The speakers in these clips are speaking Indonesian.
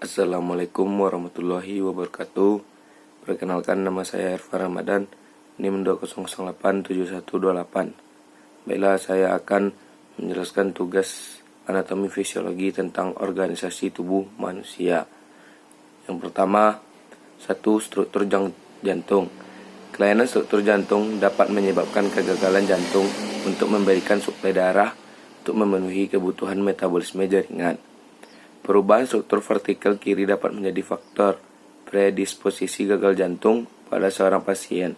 Assalamualaikum warahmatullahi wabarakatuh. Perkenalkan, nama saya Irfan Ramadan, NIM 2008728. Baiklah, saya akan menjelaskan tugas anatomi fisiologi tentang organisasi tubuh manusia. Yang pertama, struktur jantung. Kelainan struktur jantung dapat menyebabkan kegagalan jantung untuk memberikan suplai darah untuk memenuhi kebutuhan metabolisme jaringan. Perubahan struktur vertikal kiri dapat menjadi faktor predisposisi gagal jantung pada seorang pasien,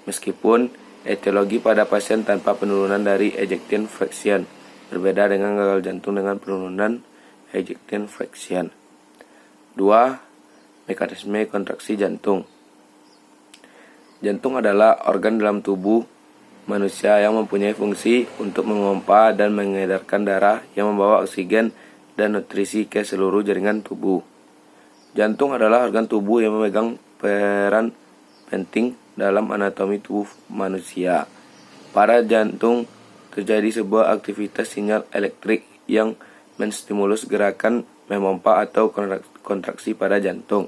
meskipun etiologi pada pasien tanpa penurunan dari ejection fraction berbeda dengan gagal jantung dengan penurunan ejection fraction. 2. Mekanisme kontraksi jantung. Jantung adalah organ dalam tubuh manusia yang mempunyai fungsi untuk memompa dan mengedarkan darah yang membawa oksigen dan nutrisi ke seluruh jaringan tubuh. Jantung adalah organ tubuh yang memegang peran penting dalam anatomi tubuh manusia. Pada jantung terjadi sebuah aktivitas sinyal elektrik yang menstimulus gerakan memompa atau kontraksi pada jantung.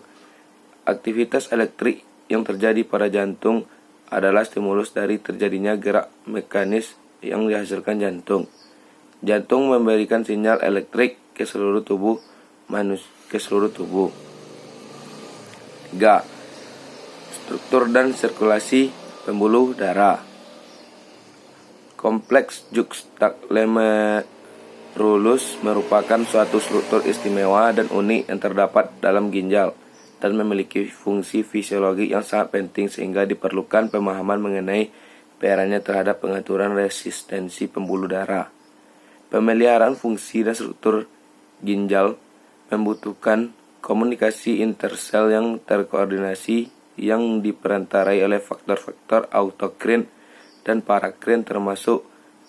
Aktivitas elektrik yang terjadi pada jantung adalah stimulus dari terjadinya gerak mekanis yang dihasilkan jantung. Jantung memberikan sinyal elektrik ke seluruh tubuh. 3. Struktur dan sirkulasi pembuluh darah. Kompleks juxtaglomerulus merupakan suatu struktur istimewa dan unik yang terdapat dalam ginjal dan memiliki fungsi fisiologi yang sangat penting sehingga diperlukan pemahaman mengenai perannya terhadap pengaturan resistensi pembuluh darah. Pemeliharaan fungsi dan struktur ginjal membutuhkan komunikasi intersel yang terkoordinasi yang diperantarai oleh faktor-faktor autokrin dan parakrin termasuk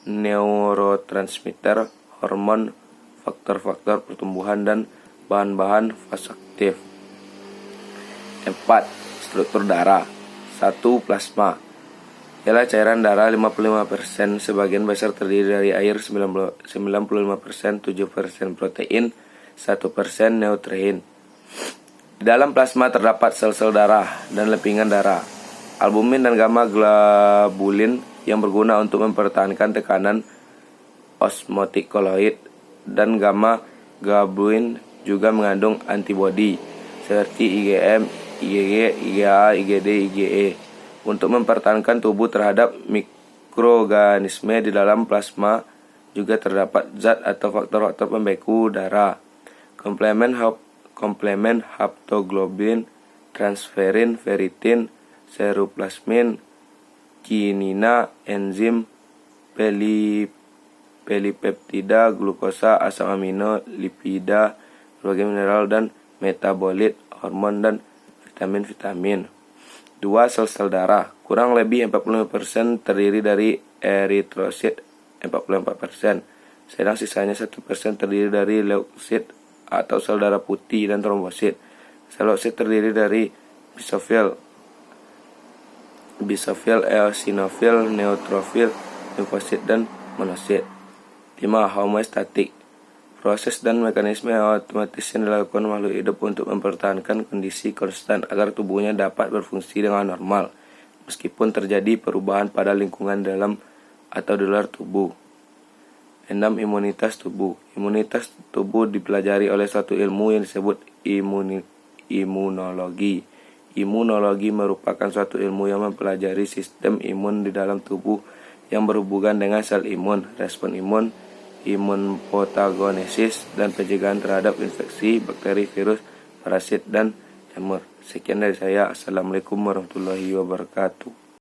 neurotransmitter, hormon, faktor-faktor pertumbuhan dan bahan-bahan vasoaktif. 4. Struktur darah. 1. Plasma. Ialah cairan darah 55%, sebagian besar terdiri dari air 95%, 7% protein, 1% neutrin. Di dalam plasma terdapat sel-sel darah dan lepingan darah. Albumin dan gamma globulin yang berguna untuk mempertahankan tekanan osmotik koloid, dan gamma globulin juga mengandung antibodi seperti IgM, IgG, IgA, IgD, IgE untuk mempertahankan tubuh terhadap mikroorganisme. Di dalam plasma juga terdapat zat atau faktor-faktor pembeku darah, komplemen haptoglobin, transferin, ferritin, seruplasmin, kinina, enzim, pelipeptida, glukosa, asam amino, lipida, berbagai mineral dan metabolit, hormon dan vitamin-vitamin. 2. Sel-sel darah. Kurang lebih 45% terdiri dari eritrosit, 44%, sedang sisanya 1% terdiri dari leukosit atau sel darah putih dan trombosit. Seleukosit terdiri dari basofil, eosinofil, neutrofil, limfosit dan monosit. 5. Homeostatik. Proses dan mekanisme otomatis yang dilakukan makhluk hidup untuk mempertahankan kondisi konstan agar tubuhnya dapat berfungsi dengan normal meskipun terjadi perubahan pada lingkungan dalam atau di luar tubuh. 6. Imunitas tubuh. Imunitas tubuh dipelajari oleh suatu ilmu yang disebut imunologi. Imunologi merupakan suatu ilmu yang mempelajari sistem imun di dalam tubuh yang berhubungan dengan sel imun, respon imun, imunpatogenesis, dan pencegahan terhadap infeksi, bakteri, virus, parasit, dan jamur. Sekian dari saya. Assalamualaikum warahmatullahi wabarakatuh.